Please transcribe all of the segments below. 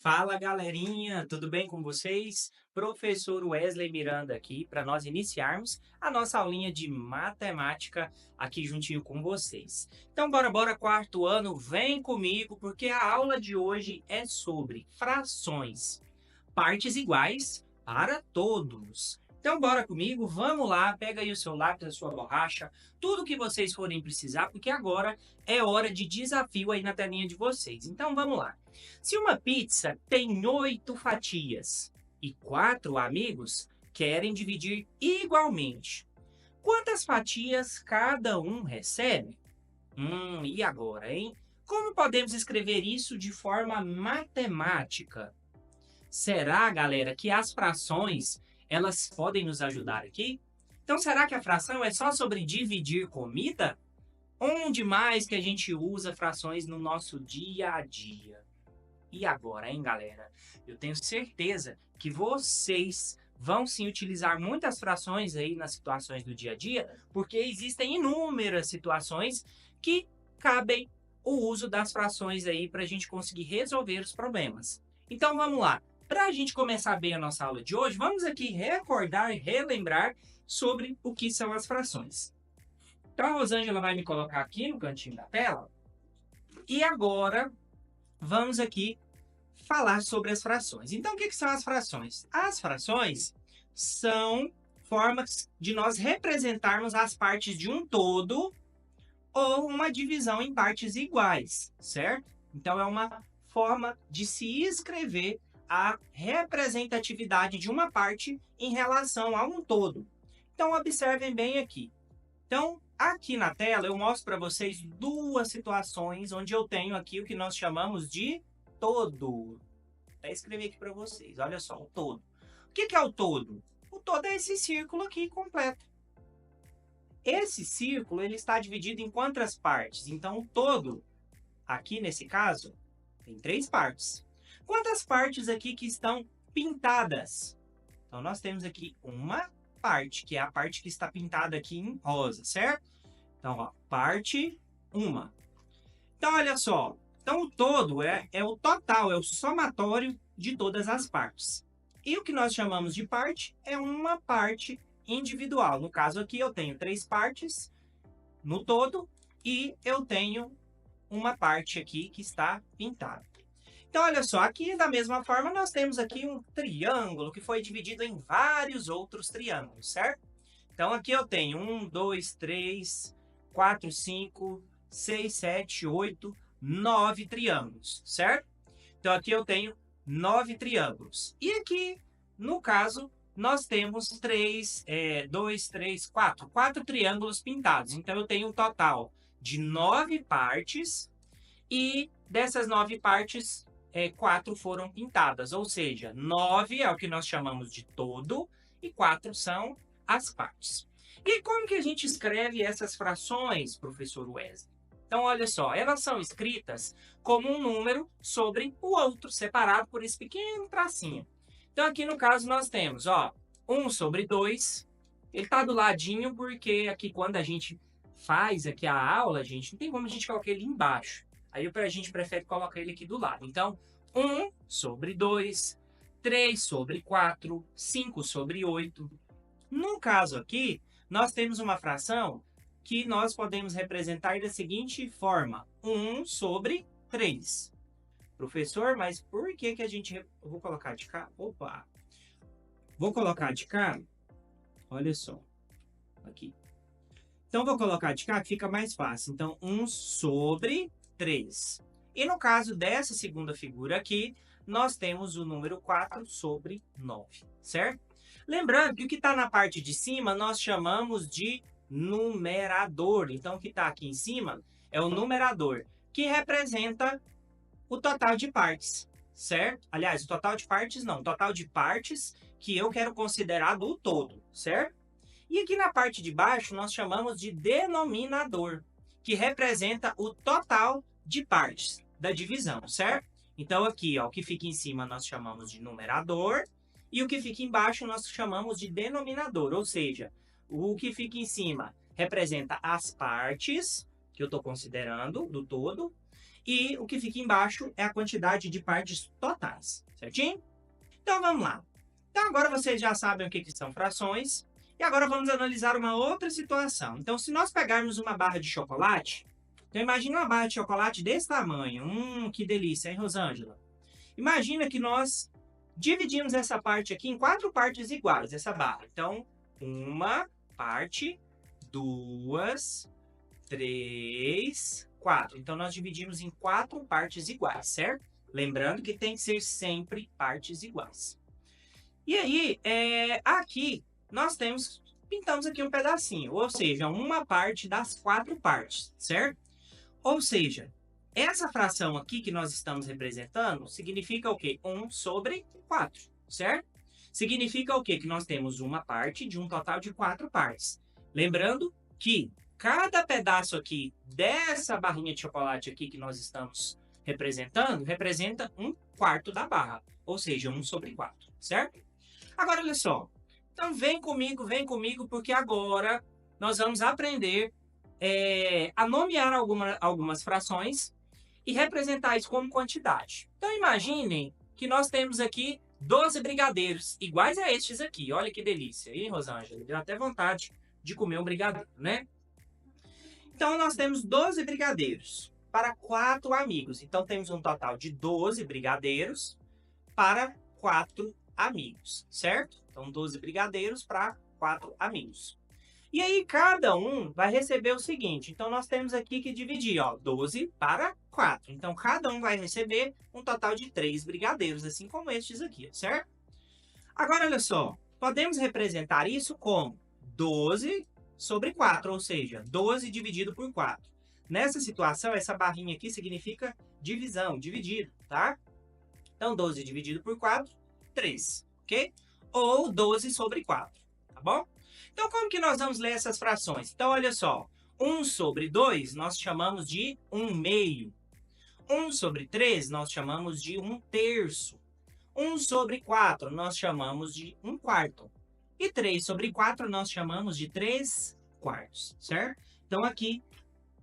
Fala galerinha, tudo bem com vocês? Professor Wesley Miranda aqui para nós iniciarmos a nossa aulinha de matemática aqui juntinho com vocês. Então bora, quarto ano, vem comigo porque a aula de hoje é sobre frações, partes iguais para todos. Então bora comigo, vamos lá, pega aí o seu lápis, a sua borracha, tudo que vocês forem precisar, porque agora é hora de desafio aí na telinha de vocês. Então vamos lá. Se uma pizza tem 8 fatias e 4 amigos querem dividir igualmente, quantas fatias cada um recebe? E agora, hein? Como podemos escrever isso de forma matemática? Será, galera, que as frações elas podem nos ajudar aqui? Então, será que a fração é só sobre dividir comida? Onde mais que a gente usa frações no nosso dia a dia? E agora, hein, galera? Eu tenho certeza que vocês vão sim utilizar muitas frações aí nas situações do dia a dia, porque existem inúmeras situações que cabem o uso das frações aí para a gente conseguir resolver os problemas. Então vamos lá. Para a gente começar bem a nossa aula de hoje, vamos aqui recordar e relembrar sobre o que são as frações. Então a Rosângela vai me colocar aqui no cantinho da tela. E agora vamos aqui falar sobre as frações. Então, o que são as frações? As frações são formas de nós representarmos as partes de um todo ou uma divisão em partes iguais, certo? Então, é uma forma de se escrever a representatividade de uma parte em relação a um todo. Então, observem bem aqui. Então, aqui na tela, eu mostro para vocês duas situações onde eu tenho aqui o que nós chamamos de todo. Até escrever aqui para vocês. Olha só, o todo. O que é o todo? O todo é esse círculo aqui completo. Esse círculo ele está dividido em quantas partes? Então, o todo, aqui nesse caso, tem 3 partes. Quantas partes aqui que estão pintadas? Então, nós temos aqui uma parte, que é a parte que está pintada aqui em rosa, certo? Então, ó, parte 1. Então, olha só. Então, o todo é o total, é o somatório de todas as partes. E o que nós chamamos de parte é uma parte individual. No caso aqui, eu tenho 3 partes no todo e eu tenho uma parte aqui que está pintada. Então, olha só, aqui da mesma forma nós temos aqui um triângulo que foi dividido em vários outros triângulos, certo? Então, aqui eu tenho 1, 2, 3, 4, 5, 6, 7, 8, 9 triângulos, certo? Então, aqui eu tenho 9 triângulos. E aqui, no caso, nós temos 4 triângulos pintados. Então, eu tenho um total de 9 partes e dessas 9 partes, 4 foram pintadas. Ou seja, 9 é o que nós chamamos de todo e 4 são as partes. E como que a gente escreve essas frações, professor Wesley? Então, olha só, elas são escritas como um número sobre o outro, separado por esse pequeno tracinho. Então, aqui no caso, nós temos, ó, 1 sobre 2. Ele está do ladinho porque aqui quando a gente faz aqui a aula, gente, não tem como a gente colocar ele embaixo. Aí a gente prefere colocar ele aqui do lado. Então, 1 sobre 2, 3 sobre 4, 5 sobre 8. No caso aqui, nós temos uma fração que nós podemos representar da seguinte forma: 1 sobre 3. Professor, mas por que a gente... Eu vou colocar de cá. Opa! Vou colocar de cá. Olha só. Aqui. Então, vou colocar de cá que fica mais fácil. Então, 1 sobre 3. E no caso dessa segunda figura aqui, nós temos o número 4 sobre 9, certo? Lembrando que o que está na parte de cima nós chamamos de numerador. Então, o que está aqui em cima é o numerador, que representa o total de partes, certo? Aliás, o total de partes não, o total de partes que eu quero considerar do todo, certo? E aqui na parte de baixo nós chamamos de denominador, que representa o total de partes da divisão, certo? Então, aqui, ó, o que fica em cima nós chamamos de numerador e o que fica embaixo nós chamamos de denominador, ou seja, o que fica em cima representa as partes, que eu estou considerando, do todo, e o que fica embaixo é a quantidade de partes totais, certinho? Então, vamos lá. Então, agora vocês já sabem o que são frações, e agora vamos analisar uma outra situação. Então, se nós pegarmos uma barra de chocolate, então imagina uma barra de chocolate desse tamanho. Que delícia, hein, Rosângela? Imagina que nós dividimos essa parte aqui em 4 partes iguais, essa barra. Então, uma parte, 2, 3, 4. Então, nós dividimos em 4 partes iguais, certo? Lembrando que tem que ser sempre partes iguais. E aí, aqui, nós pintamos aqui um pedacinho, ou seja, uma parte das 4 partes, certo? Ou seja, essa fração aqui que nós estamos representando significa o quê? 1 sobre 4, certo? Significa o quê? Que nós temos uma parte de um total de 4 partes. Lembrando que cada pedaço aqui dessa barrinha de chocolate aqui que nós estamos representando, representa 1/4 da barra, ou seja, 1 sobre 4, certo? Agora, olha só. Então, vem comigo, porque agora nós vamos aprender a nomear algumas frações e representar isso como quantidade. Então, imaginem que nós temos aqui 12 brigadeiros, iguais a estes aqui. Olha que delícia, hein, Rosângela? Deu até vontade de comer um brigadeiro, né? Então, nós temos 12 brigadeiros para 4 amigos. Então, temos um total de 12 brigadeiros para 4 amigos, certo? Então, 12 brigadeiros para 4 amigos. E aí, cada um vai receber o seguinte. Então, nós temos aqui que dividir, ó, 12 para 4. Então, cada um vai receber um total de 3 brigadeiros, assim como estes aqui, certo? Agora, olha só. Podemos representar isso como 12 sobre 4, ou seja, 12 dividido por 4. Nessa situação, essa barrinha aqui significa divisão, dividido, tá? Então, 12 dividido por 4, 3, ok? Ou 12 sobre 4, tá bom? Então, como que nós vamos ler essas frações? Então, olha só. 1 sobre 2 nós chamamos de 1/2. 1 sobre 3 nós chamamos de 1/3. 1 sobre 4 nós chamamos de 1/4. E 3 sobre 4 nós chamamos de 3/4, certo? Então, aqui,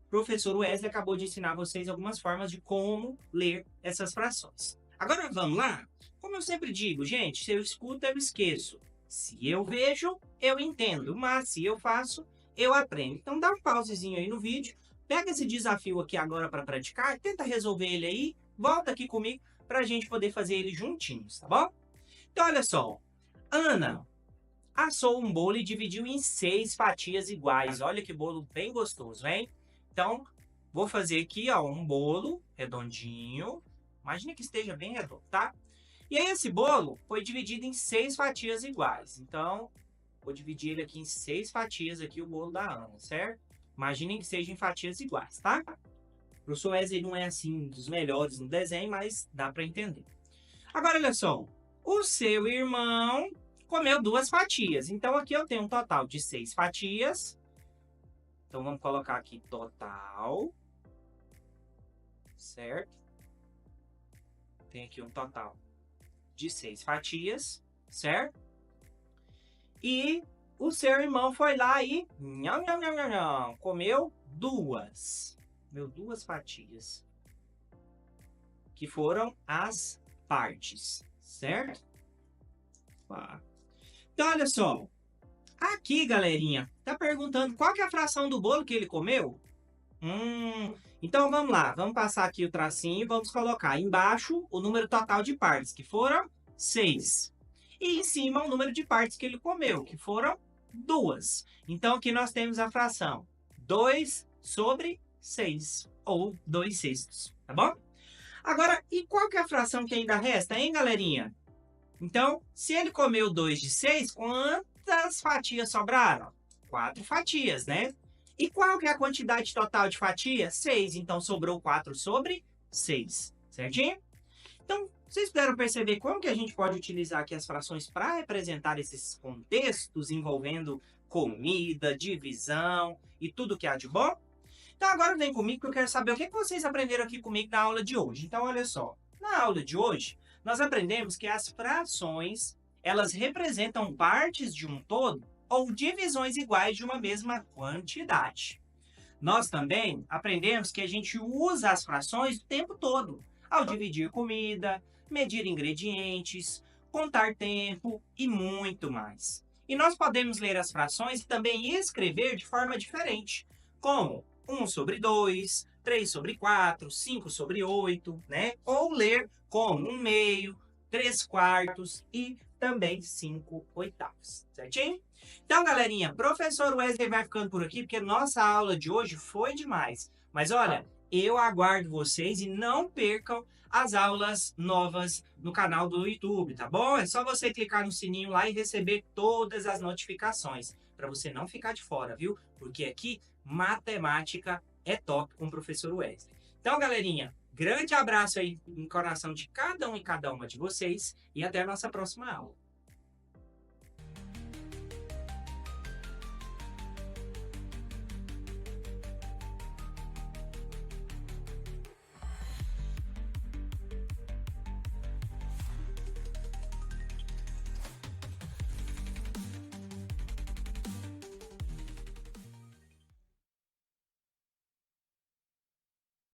o professor Wesley acabou de ensinar vocês algumas formas de como ler essas frações. Agora, vamos lá? Como eu sempre digo, gente, se eu escuto, eu esqueço. Se eu vejo, eu entendo, mas se eu faço, eu aprendo. Então, dá um pausezinho aí no vídeo, pega esse desafio aqui agora para praticar, tenta resolver ele aí, volta aqui comigo para a gente poder fazer ele juntinhos, tá bom? Então, olha só. Ana assou um bolo e dividiu em 6 fatias iguais. Olha que bolo bem gostoso, hein? Então, vou fazer aqui, ó, um bolo redondinho. Imagina que esteja bem redondo, tá? E aí, esse bolo foi dividido em 6 fatias iguais. Então, vou dividir ele aqui em 6 fatias, aqui o bolo da Ana, certo? Imaginem que sejam em fatias iguais, tá? O professor Wesley não é, assim, dos melhores no desenho, mas dá para entender. Agora, olha só. O seu irmão comeu 2 fatias. Então, aqui eu tenho um total de 6 fatias. Então, vamos colocar aqui total. Certo? Tem aqui um total de 6 fatias, certo? E o seu irmão foi lá e comeu 2. Comeu 2 fatias. Que foram as partes, certo? Então, olha só. Aqui, galerinha, tá perguntando qual que é a fração do bolo que ele comeu? Então, vamos lá. Vamos passar aqui o tracinho e vamos colocar embaixo o número total de partes, que foram 6. E em cima o número de partes que ele comeu, que foram 2. Então, aqui nós temos a fração 2 sobre 6, ou 2/6, tá bom? Agora, e qual que é a fração que ainda resta, hein, galerinha? Então, se ele comeu 2 de 6, quantas fatias sobraram? 4 fatias, né? E qual que é a quantidade total de fatias? 6. Então, sobrou 4 sobre 6. Certinho? Então, vocês puderam perceber como que a gente pode utilizar aqui as frações para representar esses contextos envolvendo comida, divisão e tudo que há de bom? Então, agora vem comigo que eu quero saber o que vocês aprenderam aqui comigo na aula de hoje. Então, olha só. Na aula de hoje, nós aprendemos que as frações, elas representam partes de um todo ou divisões iguais de uma mesma quantidade. Nós também aprendemos que a gente usa as frações o tempo todo, ao dividir comida, medir ingredientes, contar tempo e muito mais. E nós podemos ler as frações e também escrever de forma diferente, como 1/2, 3/4, 5/8, né? Ou ler como 1/2, 3/4 e também 5/8, certinho? Então, galerinha, professor Wesley vai ficando por aqui, porque nossa aula de hoje foi demais. Mas olha, eu aguardo vocês e não percam as aulas novas no canal do YouTube, tá bom? É só você clicar no sininho lá e receber todas as notificações, para você não ficar de fora, viu? Porque aqui, matemática é top com o professor Wesley. Então, galerinha, grande abraço aí no coração de cada um e cada uma de vocês e até a nossa próxima aula.